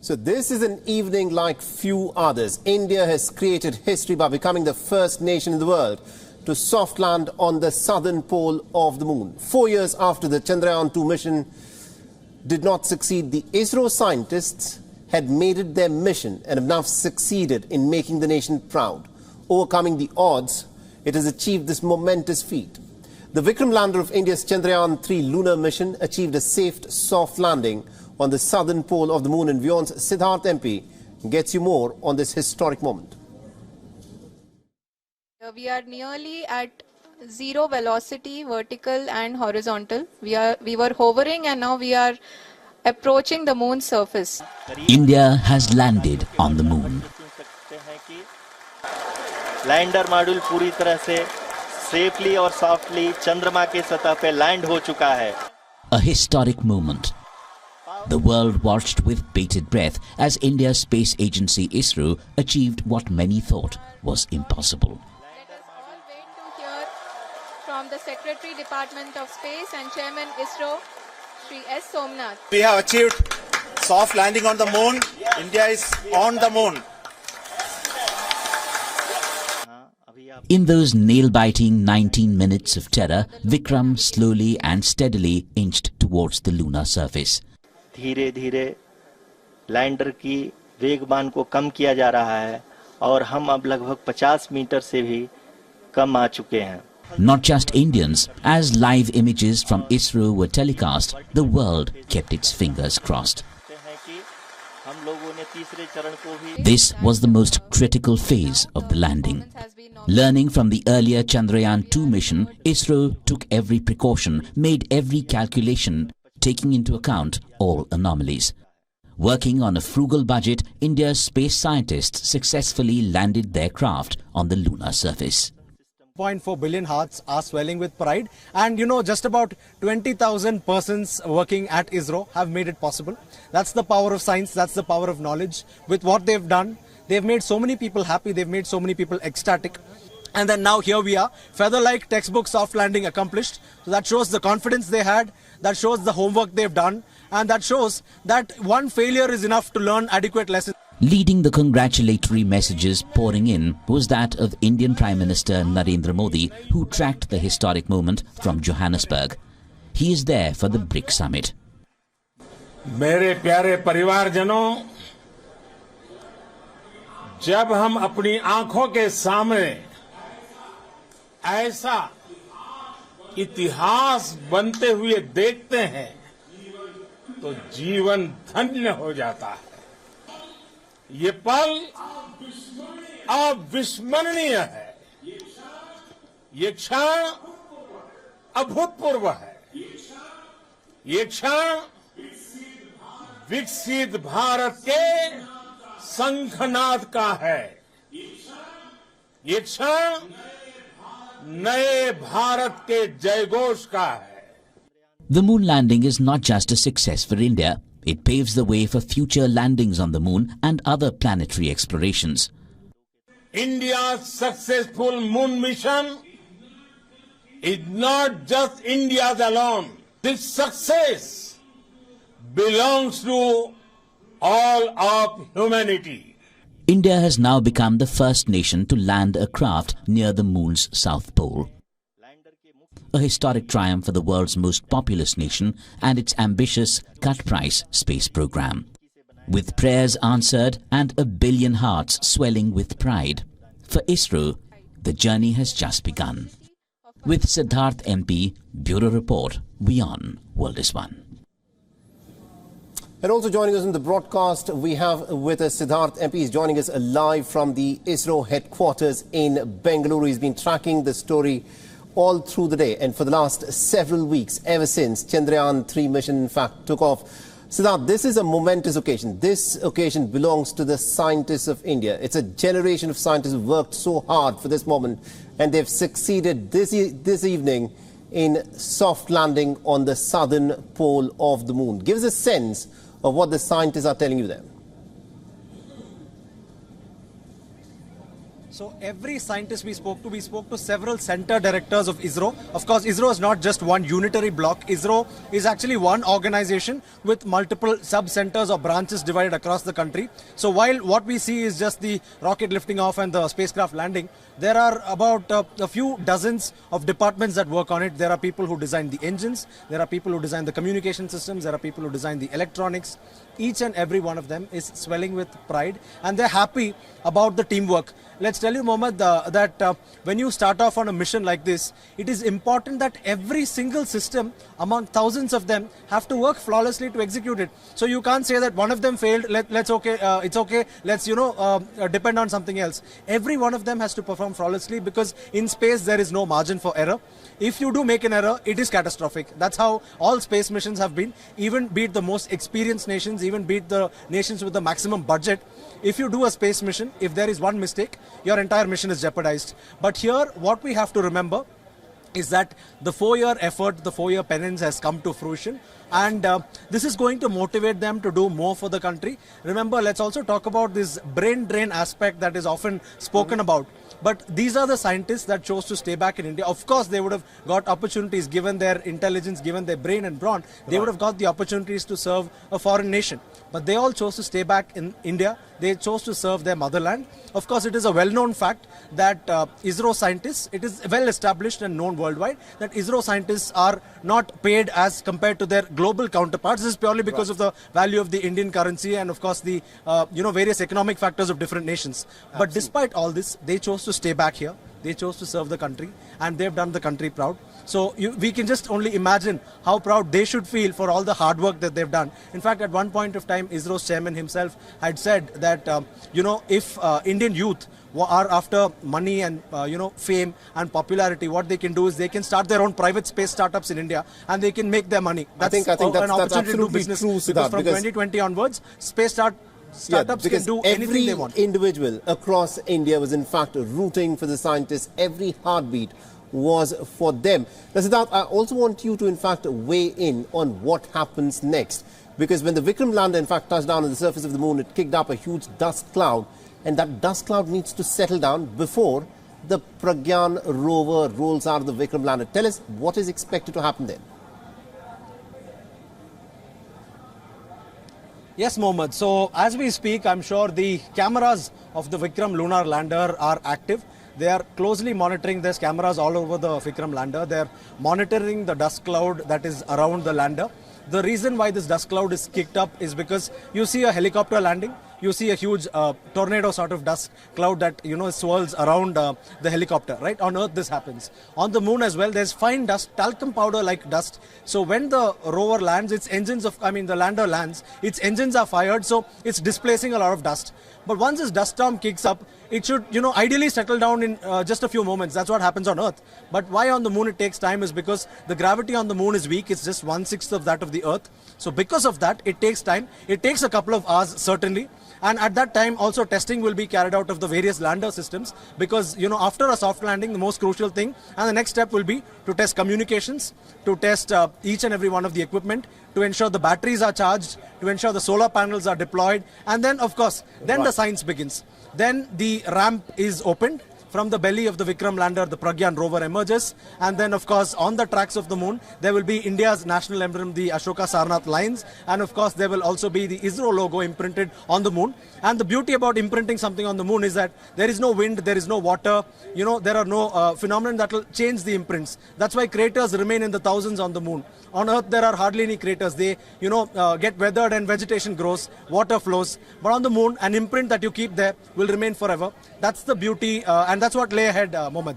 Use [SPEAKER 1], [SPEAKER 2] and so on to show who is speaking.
[SPEAKER 1] So this is an evening like few others. India has created history by becoming the first nation in the world to soft land on the southern pole of the moon. 4 years after the Chandrayaan-3 mission did not succeed, the ISRO scientists had made it their mission and have now succeeded in making the nation proud. Overcoming the odds, it has achieved this momentous feat. The Vikram lander of India's Chandrayaan-3 lunar mission achieved a safe, soft landing on the southern pole of the moon, and Vyon's Siddharth MP gets you more on this historic moment.
[SPEAKER 2] We are nearly at zero velocity, vertical and horizontal. We were hovering and now we are approaching the moon's surface.
[SPEAKER 3] India has landed on the moon.
[SPEAKER 4] Lander module पूरी तरह से safely और softly चंद्रमा के सतह पे land हो चुका है.
[SPEAKER 3] A historic moment. The world watched with bated breath as India's space agency ISRO achieved what many thought was impossible.
[SPEAKER 2] Let us all wait to hear from the Secretary Department of Space and Chairman ISRO, Shri S. Somnath.
[SPEAKER 5] We have achieved soft landing on the moon. India is on the moon.
[SPEAKER 3] In those nail-biting 19 minutes of terror, Vikram slowly and steadily inched towards the lunar surface.
[SPEAKER 4] धीरे धीरे lander की वेगमान को कम किया जा रहा है और हम अब लगभग 50 मीटर से भी कम आ चुके हैं.
[SPEAKER 3] Not just Indians, as live images from ISRO were telecast, the world kept its fingers crossed. This was the most critical phase of the landing. Learning from the earlier Chandrayaan-2 mission, ISRO took every precaution, made every calculation, taking into account all anomalies. Working on a frugal budget, India's space scientists successfully landed their craft on the lunar surface.
[SPEAKER 5] 0.4 billion hearts are swelling with pride, and you know, just about 20,000 persons working at ISRO have made it possible. That's the power of science, that's the power of knowledge. With what they've done, they've made so many people happy, they've made so many people ecstatic. And then now here we are, feather-like textbook soft landing accomplished. So that shows the confidence they had, that shows the homework they've done, and that shows that one failure is enough to learn adequate lessons.
[SPEAKER 3] Leading the congratulatory messages pouring in was that of Indian Prime Minister Narendra Modi, who tracked the historic moment from Johannesburg. He is there for the BRIC summit.
[SPEAKER 6] मेरे प्यारे परिवारजनों, जब हम अपनी आंखों के सामने ऐसा इतिहास बनते हुए देखते हैं तो जीवन धन्य हो जाता है. ये पल अविस्मरणीय है. ये क्षण अभूतपूर्व है. ये क्षण विकसित भारत के शंखनाद का है. ये क्षण नए भारत के जयघोष का है.
[SPEAKER 3] The moon landing is not just a success for India. It paves the way for future landings on the moon and other planetary explorations.
[SPEAKER 6] India's successful moon mission is not just India's alone. This success belongs to all of humanity.
[SPEAKER 3] India has now become the first nation to land a craft near the moon's south pole. A historic triumph for the world's most populous nation and its ambitious cut-price space program. With prayers answered and a billion hearts swelling with pride, for ISRO, the journey has just begun. With Siddharth MP, Bureau Report, WION, World is One.
[SPEAKER 1] And also joining us in the broadcast, we have with us Siddharth MP. He's joining us live from the ISRO headquarters in Bengaluru. He's been tracking the story all through the day and for the last several weeks, ever since Chandrayaan-3 mission in fact took off. Siddharth, this is a momentous occasion. This occasion belongs to the scientists of India. It's a generation of scientists who worked so hard for this moment, and they've succeeded this evening in soft landing on the southern pole of the moon. Give us a sense of what the scientists are telling you there.
[SPEAKER 5] So every scientist we spoke to several center directors of ISRO. Of course, ISRO is not just one unitary block. ISRO is actually one organization with multiple sub-centers or branches divided across the country. So while what we see is just the rocket lifting off and the spacecraft landing, there are about a few dozens of departments that work on it. There are people who design the engines, there are people who design the communication systems, there are people who design the electronics. Each and every one of them is swelling with pride and they're happy about the teamwork. Let's tell you, Mohammed, that when you start off on a mission like this, it is important that every single system among thousands of them have to work flawlessly to execute it. So you can't say that one of them failed, it's okay, let's depend on something else. Every one of them has to perform flawlessly because in space there is no margin for error. If you do make an error, it is catastrophic. That's how all space missions have been, even be it the most experienced nations, even be it the nations with the maximum budget. If you do a space mission, if there is one mistake, your entire mission is jeopardized. But here, what we have to remember is that the 4-year effort, the 4-year penance has come to fruition, and this is going to motivate them to do more for the country. Remember, let's also talk about this brain drain aspect that is often spoken about. But these are the scientists that chose to stay back in India. Of course, they would have got opportunities given their intelligence, given their brain and brawn. They would have got the opportunities to serve a foreign nation. But they all chose to stay back in India. They chose to serve their motherland. Of course, it is a well-known fact that ISRO scientists, it is well established and known worldwide that ISRO scientists are not paid as compared to their global counterparts. This is purely because of the value of the Indian currency and of course the various economic factors of different nations. Absolutely. But despite all this, they chose to stay back here. They chose to serve the country and they've done the country proud. So we can just only imagine how proud they should feel for all the hard work that they've done. In fact, at one point of time, ISRO's chairman himself had said that, if Indian youth are after money and, fame and popularity, what they can do is they can start their own private space startups in India and they can make their money.
[SPEAKER 1] I think that's
[SPEAKER 5] an opportunity
[SPEAKER 1] absolutely
[SPEAKER 5] to do business.
[SPEAKER 1] True,
[SPEAKER 5] because from 2020 onwards, startups can do anything they want.
[SPEAKER 1] Every individual across India was in fact rooting for the scientists. Every heartbeat was for them. Now, Siddharth, I also want you to in fact weigh in on what happens next. Because when the Vikram lander in fact touched down on the surface of the moon, it kicked up a huge dust cloud. And that dust cloud needs to settle down before the Pragyan rover rolls out of the Vikram lander. Tell us what is expected to happen then.
[SPEAKER 5] Yes, Mohammed. So as we speak, I'm sure the cameras of the Vikram lunar lander are active. They are closely monitoring. There's cameras all over the Vikram lander. They're monitoring the dust cloud that is around the lander. The reason why this dust cloud is kicked up is because you see a helicopter landing. You see a huge tornado sort of dust cloud that, swirls around the helicopter, right? On Earth, this happens. On the moon as well, there's fine dust, talcum powder like dust. So when the rover lands, the lander lands, its engines are fired, so it's displacing a lot of dust. But once this dust storm kicks up, it should, ideally settle down in just a few moments. That's what happens on Earth. But why on the moon it takes time is because the gravity on the moon is weak. It's just 1/6 of that of the Earth. So because of that, it takes time. It takes a couple of hours, certainly. And at that time, also testing will be carried out of the various lander systems because, after a soft landing, the most crucial thing and the next step will be to test communications, to test each and every one of the equipment, to ensure the batteries are charged, to ensure the solar panels are deployed. And then, of course, the science begins. Then the ramp is opened. From the belly of the Vikram lander, the Pragyan rover emerges. And then, of course, on the tracks of the moon, there will be India's national emblem, the Ashoka Sarnath lines. And, of course, there will also be the ISRO logo imprinted on the moon. And the beauty about imprinting something on the moon is that there is no wind, there is no water, there are no phenomena that will change the imprints. That's why craters remain in the thousands on the moon. On Earth, there are hardly any craters. They, get weathered and vegetation grows, water flows. But on the moon, an imprint that you keep there will remain forever. That's the beauty, and that's what lay ahead, Mohammed.